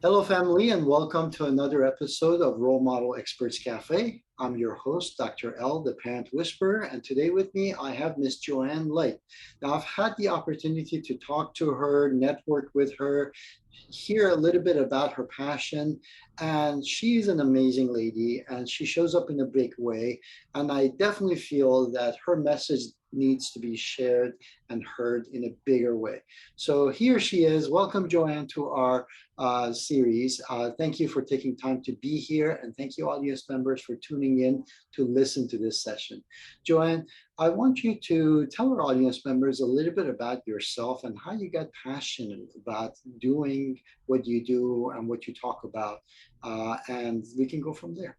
Hello, family, and welcome to another episode of Role Model Experts Cafe. I'm your host, Dr. L, the Parent Whisperer, and today with me I have Miss Joanne Light. Now, I've had the opportunity to talk to her, network with her, hear a little bit about her passion, and she's an amazing lady, and she shows up in a big way. And I definitely feel that her message needs to be shared and heard in a bigger way. So here she is. Welcome, Joanne, to our series. Thank you for taking time to be here, and thank you, audience members, for tuning in to listen to this session. Joanne, I want you to tell our audience members a little bit about yourself and how you got passionate about doing what you do and what you talk about, and we can go from there.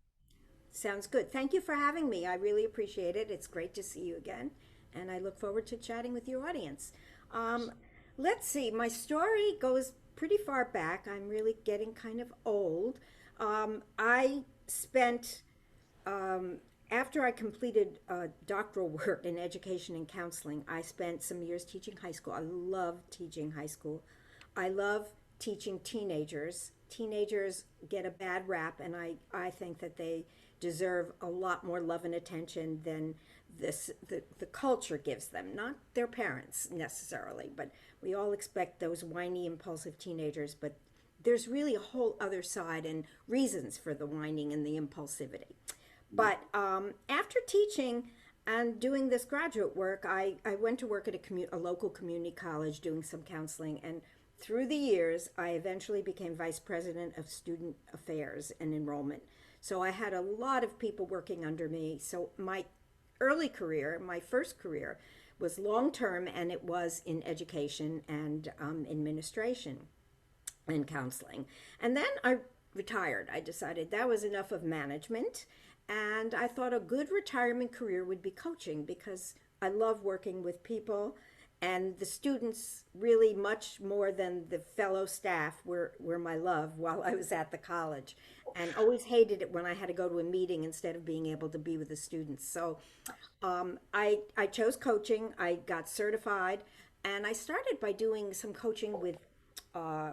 Sounds good. Thank you for having me. I really appreciate it. It's great to see you again, and I look forward to chatting with your audience. Um, let's see, my story goes pretty far back. I'm really getting kind of old. I spent, um, after I completed doctoral work in education and counseling, I spent some years teaching high school. I love teaching high school. I love teaching teenagers. Teenagers get a bad rap, and I think that they deserve a lot more love and attention than the culture gives them. Not their parents necessarily, but we all expect those whiny, impulsive teenagers, but there's really a whole other side and reasons for the whining and the impulsivity. But after teaching and doing this graduate work, I went to work at a local community college doing some counseling. And through the years, I eventually became vice president of student affairs and enrollment. So I had a lot of people working under me. So my early career, my first career, was long term, and it was in education and administration and counseling. And then I retired. I decided that was enough of management. And I thought a good retirement career would be coaching because I love working with people. And the students, really much more than the fellow staff, were my love while I was at the college. And always hated it when I had to go to a meeting instead of being able to be with the students. So I chose coaching. I got certified. And I started by doing some coaching with uh,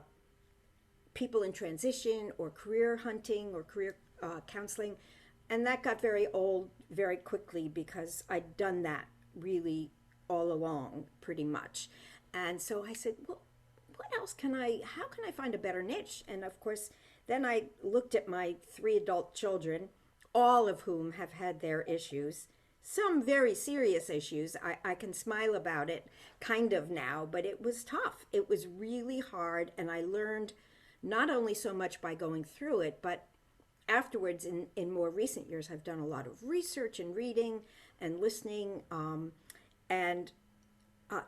people in transition or career hunting or career counseling. And that got very old very quickly because I'd done that really all along, pretty much. And so I said, well, how can I find a better niche? And of course, then I looked at my three adult children, all of whom have had their issues, some very serious issues. I can smile about it kind of now, but it was tough. It was really hard. And I learned not only so much by going through it, but afterwards in more recent years, I've done a lot of research and reading and listening. And uh,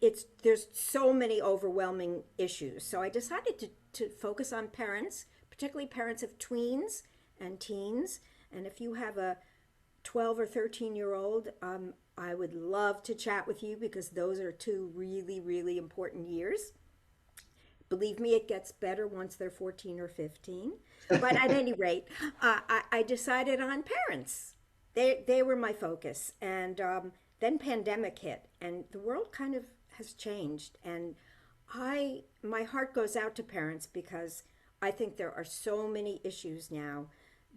it's there's so many overwhelming issues. So I decided to focus on parents, particularly parents of tweens and teens. And if you have a 12 or 13-year old, I would love to chat with you because those are two really, really important years. Believe me, it gets better once they're 14 or 15. But at any rate, I decided on parents. They were my focus. And then pandemic hit, and the world kind of has changed. And my heart goes out to parents because I think there are so many issues now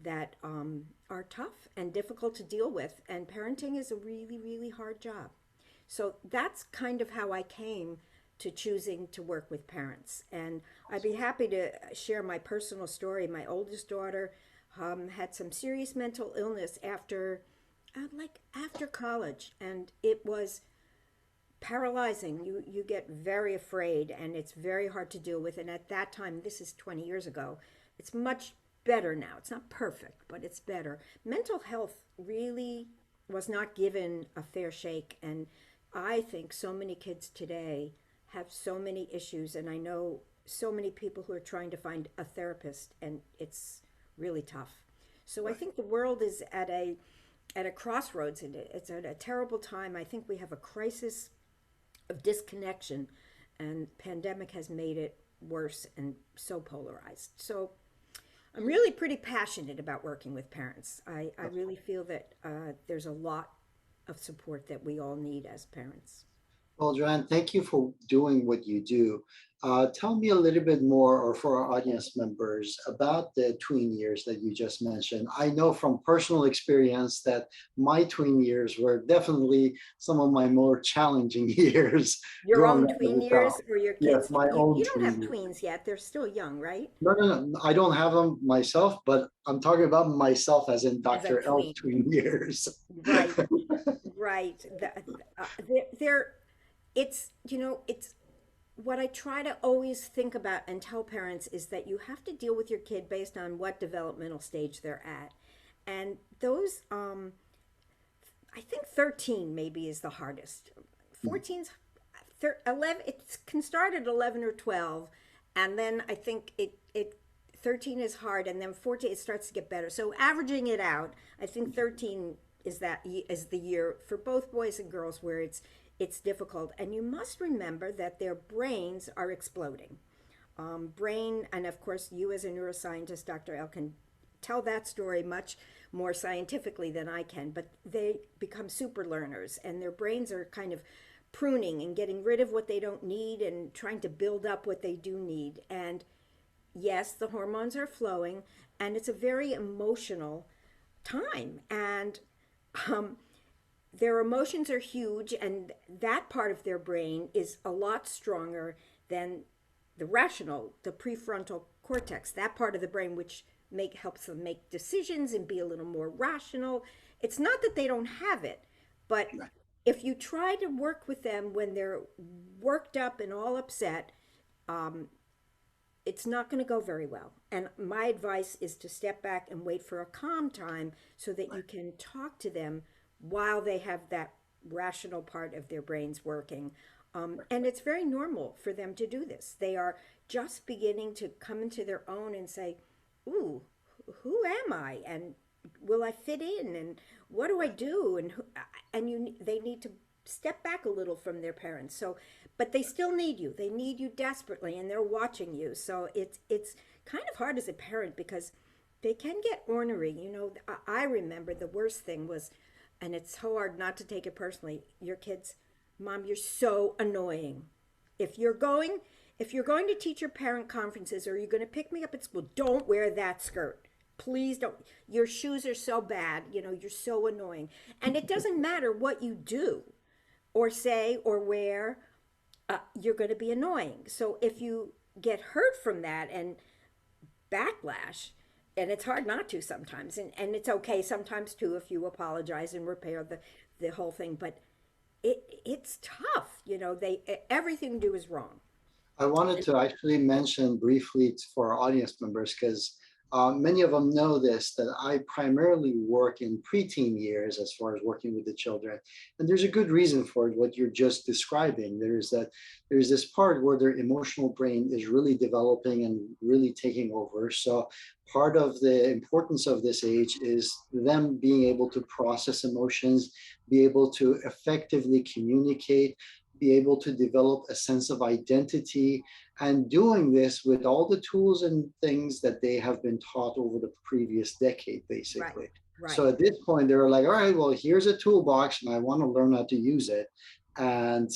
that are tough and difficult to deal with. And parenting is a really, really hard job. So that's kind of how I came to choosing to work with parents. And I'd be happy to share my personal story. My oldest daughter had some serious mental illness after college, and it was paralyzing. You get very afraid, and it's very hard to deal with. And at that time, this is 20 years ago, it's much better now. It's not perfect, but it's better. Mental health really was not given a fair shake, and I think so many kids today have so many issues, and I know so many people who are trying to find a therapist, and it's really tough. So I Right. think the world is at a crossroads, and it's at a terrible time. I think we have a crisis of disconnection, and pandemic has made it worse and so polarized. So I'm really pretty passionate about working with parents. I really feel that there's a lot of support that we all need as parents. Well, Joanne, thank you for doing what you do. Tell me a little bit more, or for our audience members, about the tween years that you just mentioned. I know from personal experience that my tween years were definitely some of my more challenging years Your growing own up as tween a child. years or your Yes, kids? my You own don't have tween years. tweens yet. They're still young, right? No, no, no, I don't have them myself, but I'm talking about myself as in As a Dr. L's tween. tween years. Right, right. They're, it's what I try to always think about and tell parents is that you have to deal with your kid based on what developmental stage they're at. And those, I think 13 maybe is the hardest. 14's, 11, it can start at 11 or 12. And then I think 13 is hard. And then 14, it starts to get better. So averaging it out, I think 13 is the year for both boys and girls where it's difficult. And you must remember that their brains are exploding. Brain, and of course, you as a neuroscientist, Dr. L, can tell that story much more scientifically than I can, but they become super learners and their brains are kind of pruning and getting rid of what they don't need and trying to build up what they do need. And yes, the hormones are flowing and it's a very emotional time. And um, their emotions are huge, and that part of their brain is a lot stronger than the rational, the prefrontal cortex, that part of the brain which helps them make decisions and be a little more rational. It's not that they don't have it, but if you try to work with them when they're worked up and all upset, um, it's not going to go very well. And my advice is to step back and wait for a calm time so that you can talk to them while they have that rational part of their brains working. And it's very normal for them to do this. They are just beginning to come into their own and say, ooh, who am I? And will I fit in? And what do I do? They need to step back a little from their parents. So, but they still need you. They need you desperately, and they're watching you. So it's kind of hard as a parent because they can get ornery. I remember the worst thing was, and it's so hard not to take it personally. Your kids, Mom, you're so annoying. If you're going, if you're going to teacher parent conferences or you're going to pick me up at school, don't wear that skirt. Please don't. Your shoes are so bad. You're so annoying. And it doesn't matter what you do or say or wear, you're going to be annoying. So if you get hurt from that and backlash, and it's hard not to sometimes, and it's okay sometimes too if you apologize and repair the whole thing, but it's tough. Everything you do is wrong. I wanted to actually mention briefly for our audience members because many of them know this that I primarily work in preteen years as far as working with the children, and there's a good reason for it. What you're just describing, there's this part where their emotional brain is really developing and really taking over. So part of the importance of this age is them being able to process emotions, be able to effectively communicate, be able to develop a sense of identity, and doing this with all the tools and things that they have been taught over the previous decade, Right, basically. right, So at this point, they're like, all right, well, here's a toolbox, and I want to learn how to use it. And,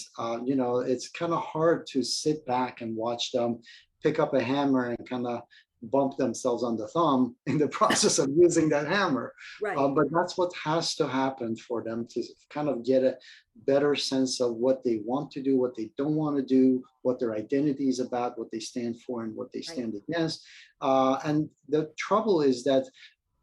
it's kind of hard to sit back and watch them pick up a hammer and kind of bump themselves on the thumb in the process of using that hammer. right, But that's what has to happen for them to kind of get a better sense of what they want to do, what they don't want to do, what their identity is about, what they stand for, and what they right, stand against. And the trouble is that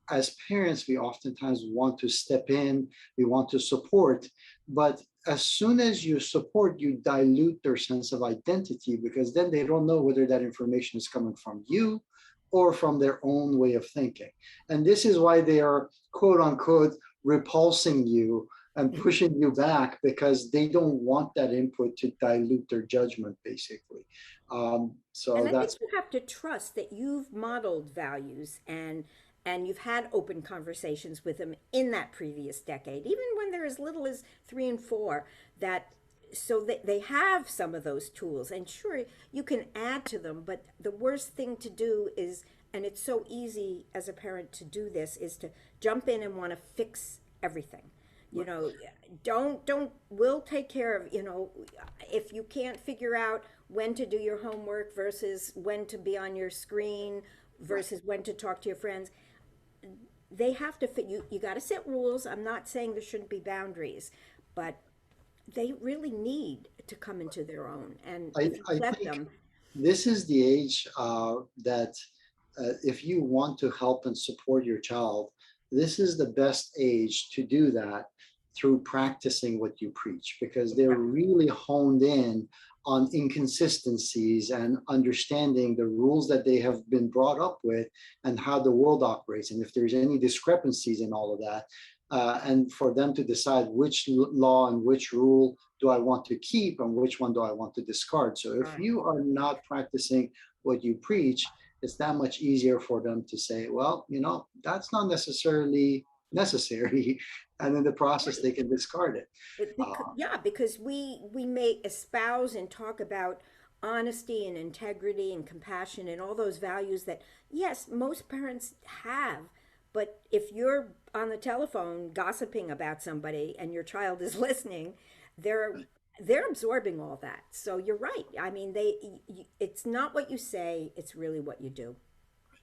as parents, we oftentimes want to step in, we want to support, but as soon as you support, you dilute their sense of identity because then they don't know whether that information is coming from you or from their own way of thinking. And this is why they are, quote unquote, repulsing you and pushing you back because they don't want that input to dilute their judgment, basically. And So I think that's you have to trust that you've modeled values and you've had open conversations with them in that previous decade, even when they're as little as 3 and 4, that so that they have some of those tools. And sure, you can add to them, but the worst thing to do is, and it's so easy as a parent to do this, is to jump in and want to fix everything. You know, we'll take care of, if you can't figure out when to do your homework versus when to be on your screen Right. versus when to talk to your friends, they have to fit you. You got to set rules. I'm not saying there shouldn't be boundaries, but they really need to come into their own. And if you I let think them, this is the age that if you want to help and support your child, this is the best age to do that through practicing what you preach because they're right, really honed in on inconsistencies and understanding the rules that they have been brought up with and how the world operates. And if there's any discrepancies in all of that, and for them to decide which law and which rule do I want to keep and which one do I want to discard. So if right. you are not practicing what you preach, it's that much easier for them to say, well, that's not necessarily necessary. And in the process, they can discard it. Uh, Yeah, because we may espouse and talk about honesty and integrity and compassion and all those values that yes, most parents have. But if you're on the telephone gossiping about somebody and your child is listening, they're they're absorbing all that. So you're right. I mean, it's not what you say, it's really what you do.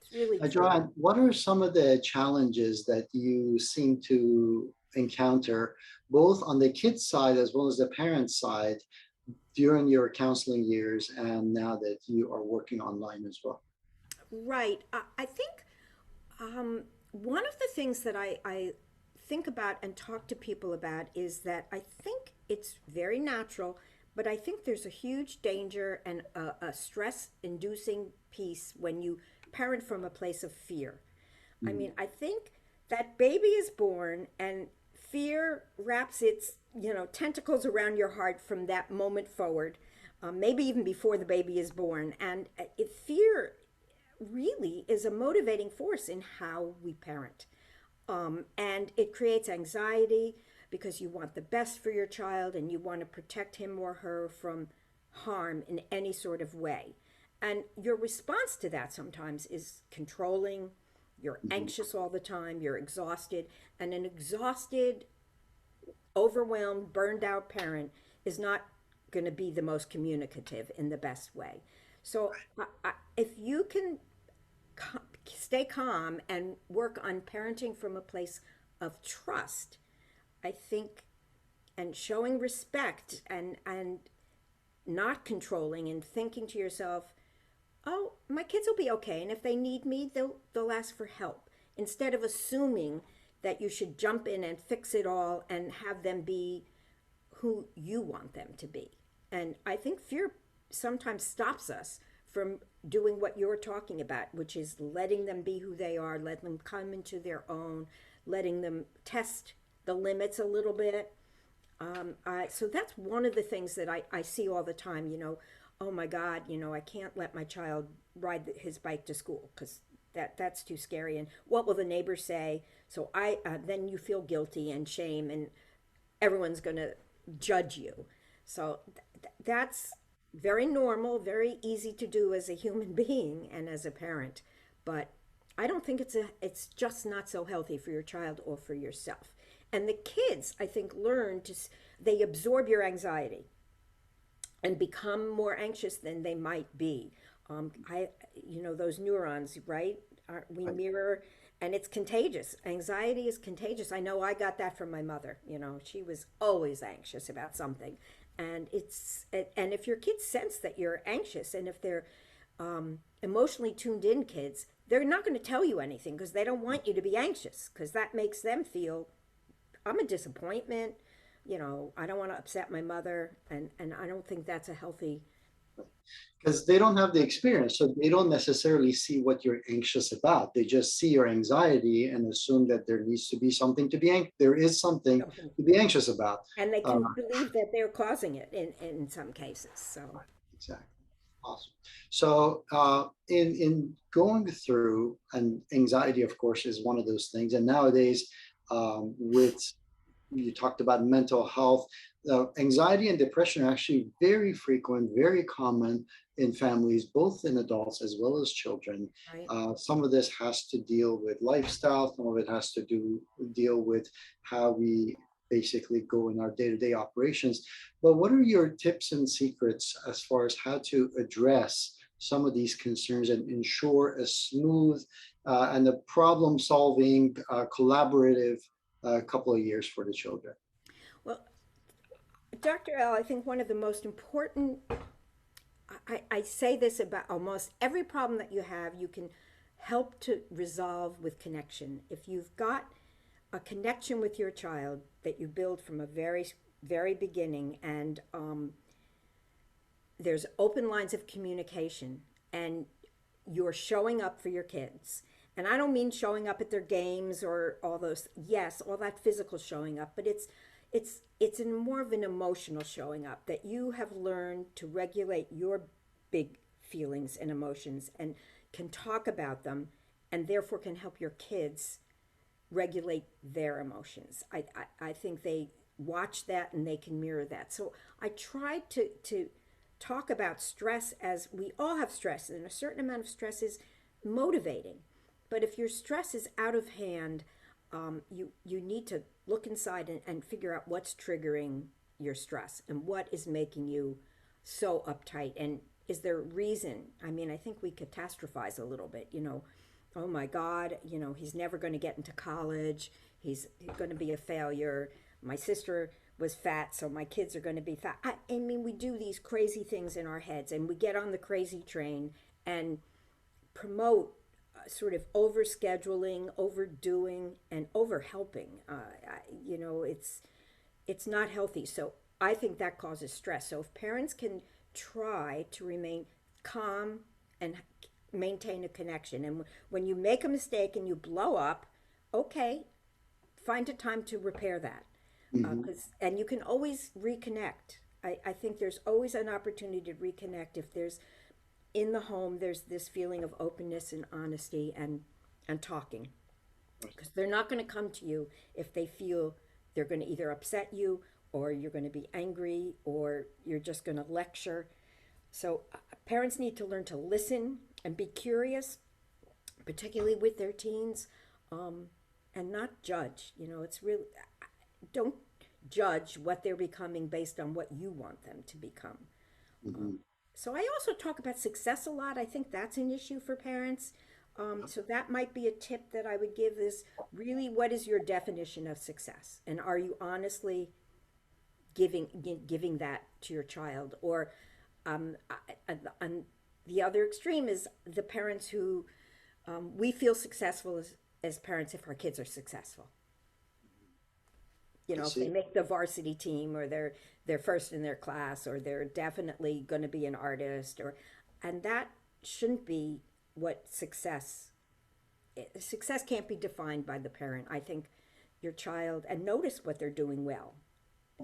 It's really true. Joanne, what are some of the challenges that you seem to encounter, both on the kids' side as well as the parents' side, during your counseling years and now that you are working online as well? Right. I think one of the things that I think about and talk to people about is that I think it's very natural, but I think there's a huge danger and a stress inducing piece when you parent from a place of fear. I Mhm. mean, I think that baby is born and fear wraps its, tentacles around your heart from that moment forward, maybe even before the baby is born. And fear really is a motivating force in how we parent. And it creates anxiety because you want the best for your child and you want to protect him or her from harm in any sort of way. And your response to that sometimes is controlling. You're Mhm. anxious all the time, you're exhausted, and an exhausted, overwhelmed, burned out parent is not going to be the most communicative in the best way. So, if you can stay calm and work on parenting from a place of trust, I think, and showing respect and not controlling and thinking to yourself, oh, my kids will be okay, and if they need me, they'll ask for help, instead of assuming that you should jump in and fix it all and have them be who you want them to be. And I think fear sometimes stops us from doing what you're talking about, which is letting them be who they are, letting them come into their own, letting them test the limits a little bit. So that's one of the things that I see all the time, oh my God, I can't let my child ride his bike to school because that's too scary. And what will the neighbors say? So then you feel guilty and shame, and everyone's going to judge you. So that's very normal, very easy to do as a human being and as a parent. But I don't think it's just not so healthy for your child or for yourself. And the kids, I think, they absorb your anxiety and become more anxious than they might be. Those neurons, right? We Right. mirror, and it's contagious. Anxiety is contagious. I know I got that from my mother. She was always anxious about something, and if your kids sense that you're anxious, and if they're emotionally tuned in kids, they're not going to tell you anything because they don't want you to be anxious because that makes them feel I'm a disappointment. I don't want to upset my mother, and I don't think that's a healthy. Because they don't have the experience, so they don't necessarily see what you're anxious about. They just see your anxiety and assume that there needs to be something to there is something to be anxious about. And they Uh, can believe that they're causing it in some cases. So, exactly. Awesome. So, in going through, and anxiety, of course, is one of those things. And nowadays, with you talked about mental health, anxiety and depression are actually very frequent, very common in families, both in adults as well as children. right. Some of this has to deal with lifestyle. Some of it has to deal with how we basically go in our day-to-day operations. But what are your tips and secrets as far as how to address some of these concerns and ensure a smooth and a problem-solving, collaborative couple of years for the children? Well, Dr. L, I think one of the most important, I say this about almost every problem that you have, you can help to resolve with connection. If you've got a connection with your child that you build from a very beginning, and there's open lines of communication, and you're showing up for your kids. And I don't mean showing up at their games or all those, yes, all that physical showing up, but it's in more of an emotional showing up, that you have learned to regulate your big feelings and emotions and can talk about them, and therefore can help your kids regulate their emotions. I think they watch that and they can mirror that. So I try to talk about stress, as we all have stress, and a certain amount of stress is motivating. But if your stress is out of hand, you need to look inside and figure out what's triggering your stress and what is making you so uptight. And is there reason? I mean, I think we catastrophize a little bit, oh my God, he's never going to get into college. He's going to be a failure. My sister was fat, so my kids are going to be fat. I mean, we do these crazy things in our heads, and we get on the crazy train and promote sort of over scheduling, overdoing, and over helping. It's not healthy. So I think that causes stress. So if parents can try to remain calm and maintain a connection, and when you make a mistake and you blow up, okay, find a time to repair that. Mhm. And you can always reconnect. I think there's always an opportunity to reconnect if there's in the home there's this feeling of openness and honesty and talking, because they're not going to come to you if they feel they're going to either upset you, or you're going to be angry, or you're just going to lecture. So parents need to learn to listen and be curious, particularly with their teens, and not judge. It's really, don't judge what they're becoming based on what you want them to become. Mhm. So I also talk about success a lot. I think that's an issue for parents. So that might be a tip that I would give, is really, what is your definition of success? And are you honestly giving that to your child? Or on the other extreme is the parents who, we feel successful as parents if our kids are successful. I If they see. make the varsity team, or they're first in their class, or they're definitely going to be an artist, and that shouldn't be what success can't be defined by the parent. I think your child, and notice what they're doing well,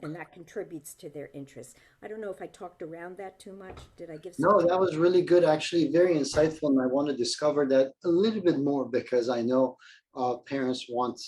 and that contributes to their interests. I don't know if I talked around that too much. Did I give some No, tips? that was really good, actually, very insightful. And I want to discover that a little bit more because I know parents want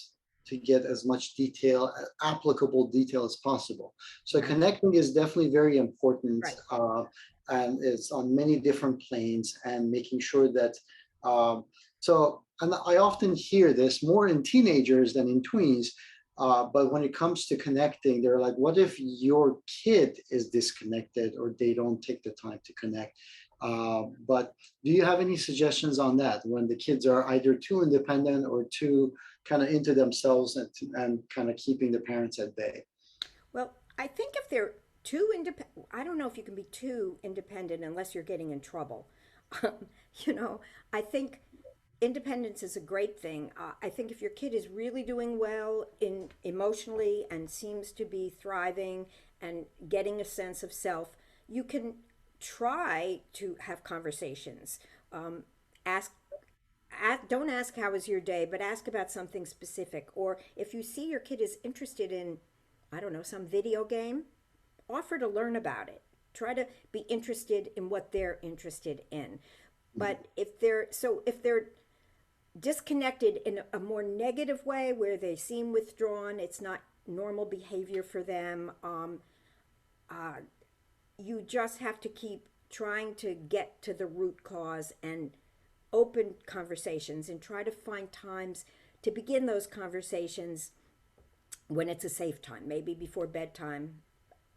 to get as much detail, applicable detail as possible. So Right, connecting is definitely very important. right. And it's on many different planes, and making sure that, um, so, and I often hear this more in teenagers than in tweens. But when it comes to connecting, they're like, what if your kid is disconnected or they don't take the time to connect? But do you have any suggestions on that when the kids are either too independent or too kind of into themselves, and kind of keeping the parents at bay? Well, I think if they're too independent, I don't know if you can be too independent unless you're getting in trouble. Um, you know, I think independence is a great thing. I think if your kid is really doing well in emotionally and seems to be thriving and getting a sense of self, you can try to have conversations. Ask, don't ask how was your day, but ask about something specific. Or if you see your kid is interested in, I don't know, some video game, offer to learn about it. Try to be interested in what they're interested in. Mhm. But if they're disconnected in a more negative way, where they seem withdrawn, it's not normal behavior for them. Uh, you just have to keep trying to get to the root cause and open conversations, and try to find times to begin those conversations when it's a safe time, maybe before bedtime.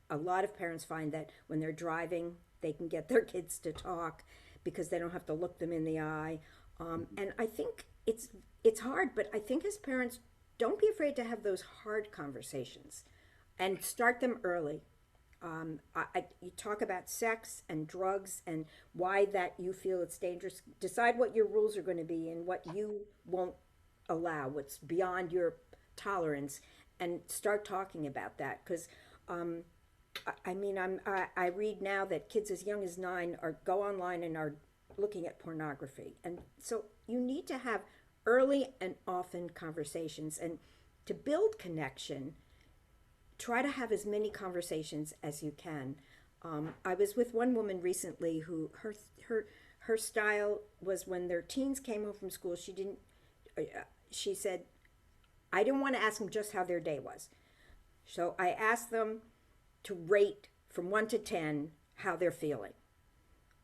A lot of parents find that when they're driving, they can get their kids to talk because they don't have to look them in the eye. And I think it's hard, but I think as parents, don't be afraid to have those hard conversations and start them early. You talk about sex and drugs and why that you feel it's dangerous. Decide what your rules are going to be and what you won't allow, what's beyond your tolerance, and start talking about that. Because I read now that kids as young as 9 are go online and are looking at pornography, and so you need to have early and often conversations, and to build connection, try to have as many conversations as you can. I was with one woman recently who her style was when their teens came home from school. She didn't. She said, I didn't want to ask them just how their day was, so I asked them to rate from 1 to 10 how they're feeling,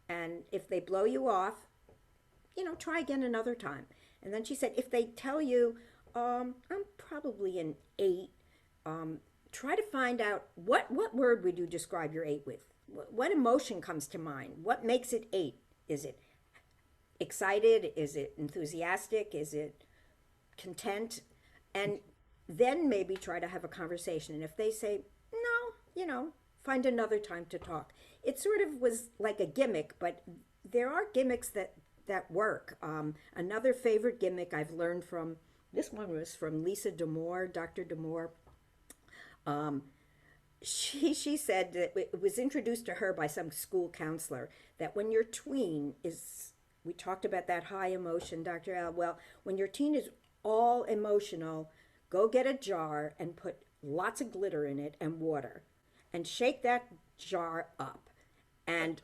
and if they blow you off, try again another time. And then she said, if they tell you, I'm probably an 8, try to find out what word would you describe your 8 with? What emotion comes to mind? What makes it 8? Is it excited? Is it enthusiastic? Is it content? And then maybe try to have a conversation. And if they say, no, find another time to talk. It sort of was like a gimmick, but there are gimmicks that work. Another favorite gimmick I've learned from, this one was from Lisa D'Amour, Dr. D'Amour. She said that it was introduced to her by some school counselor that when your tween is, we talked about that high emotion, Dr. Al. Well, when your teen is all emotional, go get a jar and put lots of glitter in it and water, and shake that jar up, and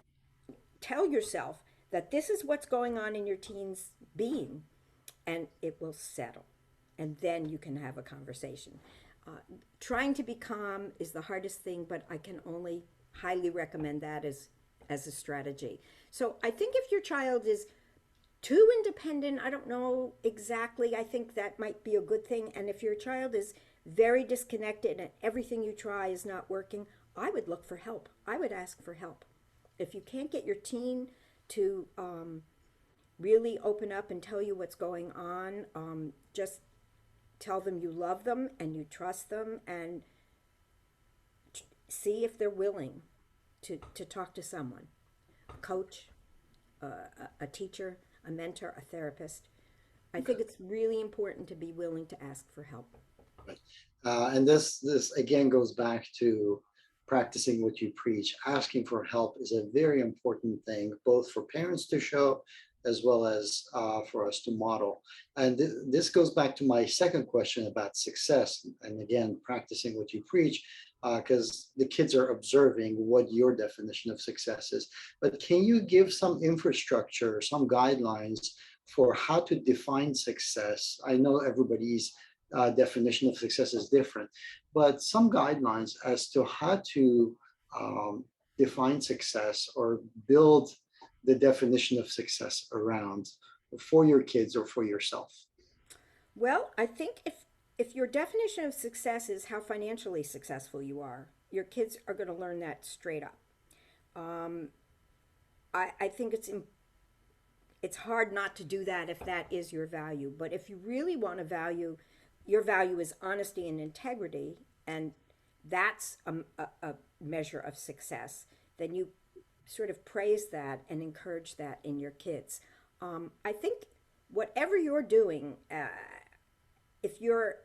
tell yourself that this is what's going on in your teen's being, and it will settle. And then you can have a conversation. Trying to be calm is the hardest thing, but I can only highly recommend that as a strategy. So I think if your child is too independent, I don't know exactly, I think that might be a good thing. And if your child is very disconnected and everything you try is not working, I would look for help. I would ask for help. If you can't get your teen to really open up and tell you what's going on, just tell them you love them and you trust them, and see if they're willing to talk to someone, a coach, a teacher, a mentor, a therapist. I think it's really important to be willing to ask for help. And this again goes back to practicing what you preach. Asking for help is a very important thing, both for parents to show as well as for us to model. And this goes back to my second question about success. And again, practicing what you preach, because the kids are observing what your definition of success is. But can you give some infrastructure, some guidelines for how to define success? I know everybody's definition of success is different, but some guidelines as to how to define success or build the definition of success around for your kids or for yourself. Well, I think if your definition of success is how financially successful you are, your kids are going to learn that straight up. Um, I think it's hard not to do that if that is your value. But if you really want to value, your value is honesty and integrity, and that's a measure of success, then you sort of praise that and encourage that in your kids. I think whatever you're doing, if you're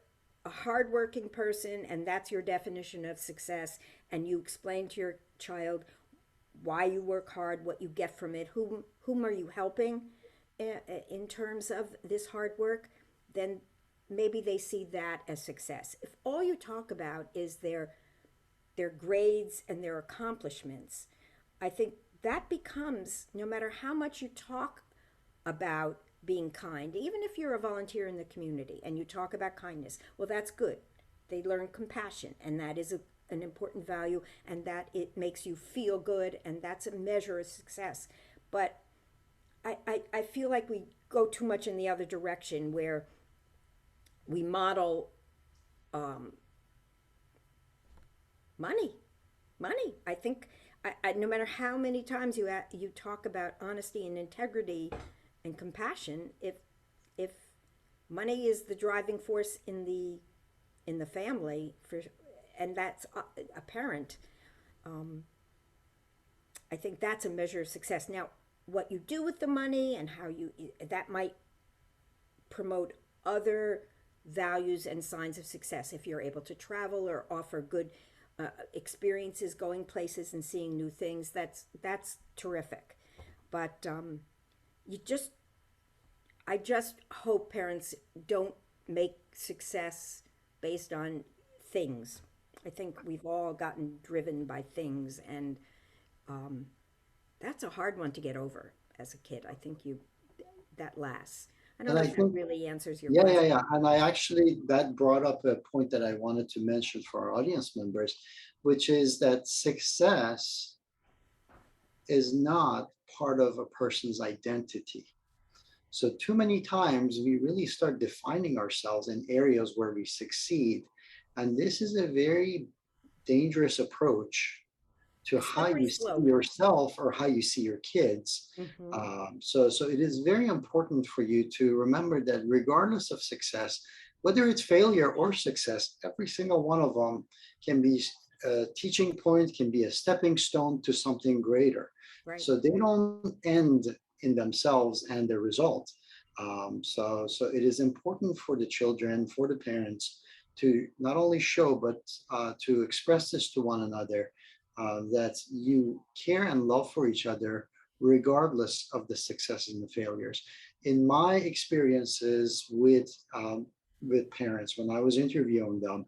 a hardworking person and that's your definition of success, and you explain to your child why you work hard, what you get from it, whom are you helping in terms of this hard work, then maybe they see that as success. If all you talk about is their grades and their accomplishments, I think that becomes, no matter how much you talk about being kind, even if you're a volunteer in the community and you talk about kindness, well, that's good. They learn compassion, and that is an important value, and that it makes you feel good, and that's a measure of success. But I feel like we go too much in the other direction, where we model Money, money. I think no matter how many times you talk about honesty and integrity and compassion, if money is the driving force in the family for, and that's apparent, um, I think that's a measure of success. Now, what you do with the money and how you that might promote other values and signs of success. If you're able to travel or offer good experiences, going places and seeing new things, that's terrific. But you just, I just hope parents don't make success based on things. I think we've all gotten driven by things, and um, that's a hard one to get over as a kid. I think you that lasts. I don't And know I if that think, really answers your yeah, yeah, question. yeah. And I actually, that brought up a point that I wanted to mention for our audience members, which is that success is not part of a person's identity. So, too many times we really start defining ourselves in areas where we succeed. And this is a very dangerous approach to how Slippery you see slope. yourself or how you see your kids. Mm-hmm. So it is very important for you to remember that regardless of success, whether it's failure or success, every single one of them can be a teaching point, can be a stepping stone to something greater. Right. So they don't end in themselves and the result. So it is important for the children, for the parents, to not only show but to express this to one another, that you care and love for each other regardless of the successes and the failures. In my experiences with parents, when I was interviewing them,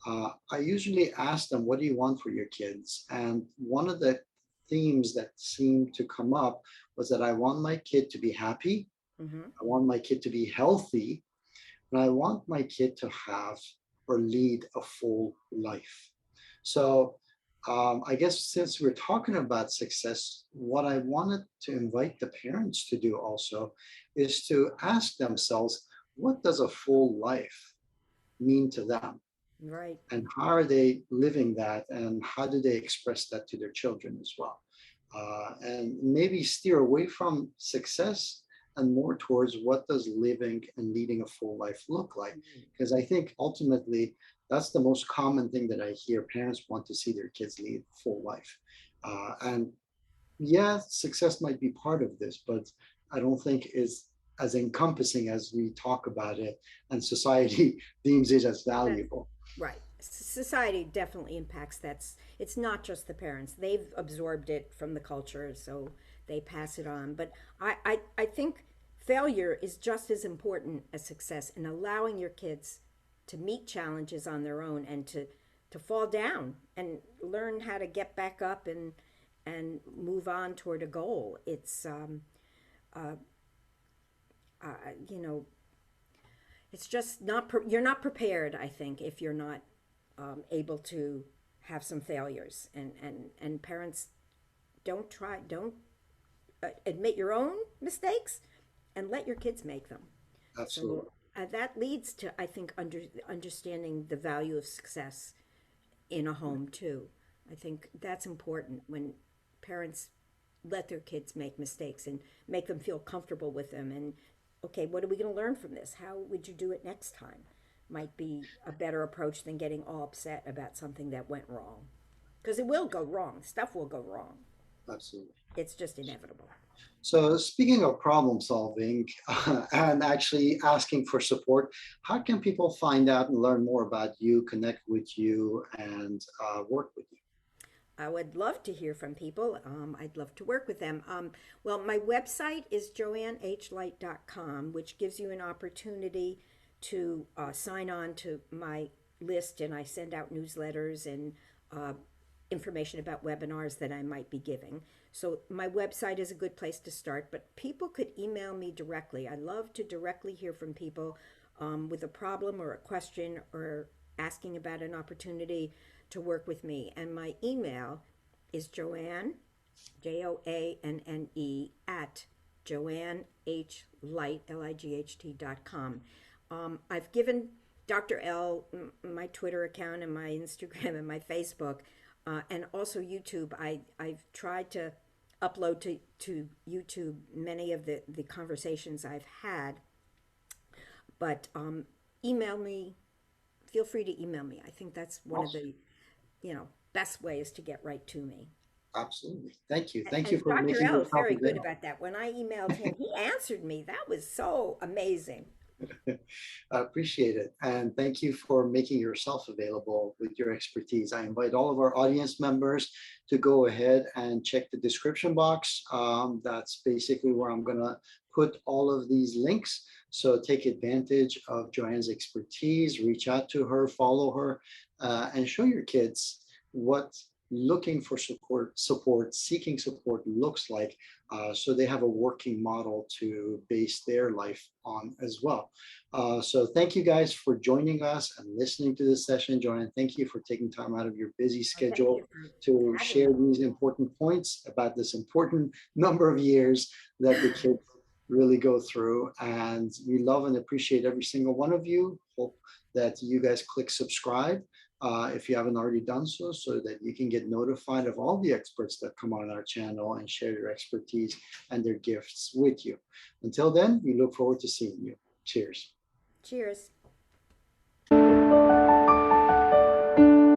I usually ask them, "What do you want for your kids?" And one of the themes that seemed to come up was that I want my kid to be happy, Mm-hmm. I want my kid to be healthy, and I want my kid to have or lead a full life. So, I guess since we're talking about success, what I wanted to invite the parents to do also is to ask themselves, what does a full life mean to them? Right. And how are they living that? And how do they express that to their children as well? And maybe steer away from success and more towards what does living and leading a full life look like? Because I think ultimately that's the most common thing that I hear parents want to see their kids lead a full life. And yeah, success might be part of this, but I don't think it's as encompassing as we talk about it and society deems it as That's valuable. right. Society definitely impacts that. It's not just the parents. They've absorbed it from the culture, so they pass it on. But I think failure is just as important as success in allowing your kids to meet challenges on their own and to fall down and learn how to get back up and move on toward a goal. It's uh, you know, it's just not you're not prepared, I think, if you're not able to have some failures, and parents don't admit your own mistakes and let your kids make them. Absolutely. So that leads to, I think, understanding the value of success in a home too. I think that's important when parents let their kids make mistakes and make them feel comfortable with them. And okay, what are we going to learn from this? How would you do it next time? Might be a better approach than getting all upset about something that went wrong. Because it will go wrong. Stuff will go wrong. Absolutely. It's just inevitable. So, speaking of problem solving and actually asking for support, how can people find out and learn more about you, connect with you, and work with you? I would love to hear from people. I'd love to work with them. Well, my website is joannehlight.com, which gives you an opportunity to sign on to my list, and I send out newsletters and uh, information about webinars that I might be giving. So, my website is a good place to start, but people could email me directly. I love to directly hear from people with a problem or a question or asking about an opportunity to work with me. And my email is Joanne, Joanne, at JoanneHlight, Light.com. I've given Dr. L, my Twitter account and my Instagram and my Facebook, and also YouTube. I've tried to upload to YouTube many of the conversations I've had, but email me. Feel free to email me. I think that's one of Awesome. the, best ways to get right to me. Absolutely. Thank you. Thank you And for Dr. making L is yourself very good available. about that. When I emailed him, he answered me. That was so amazing. I appreciate it. And thank you for making yourself available with your expertise. I invite all of our audience members to go ahead and check the description box. That's basically where I'm going to put all of these links. So take advantage of Joanne's expertise, reach out to her, follow her, and show your kids what looking for support, seeking support looks like, so they have a working model to base their life on as well. So thank you guys for joining us and listening to this session. Joanne, thank you for taking time out of your busy Oh, thank schedule you for to having share me. these important points about this important number of years that the kids really go through. And we love and appreciate every single one of you. Hope that you guys click subscribe, if you haven't already done so, so that you can get notified of all the experts that come on our channel and share their expertise and their gifts with you. Until then, we look forward to seeing you. Cheers. Cheers.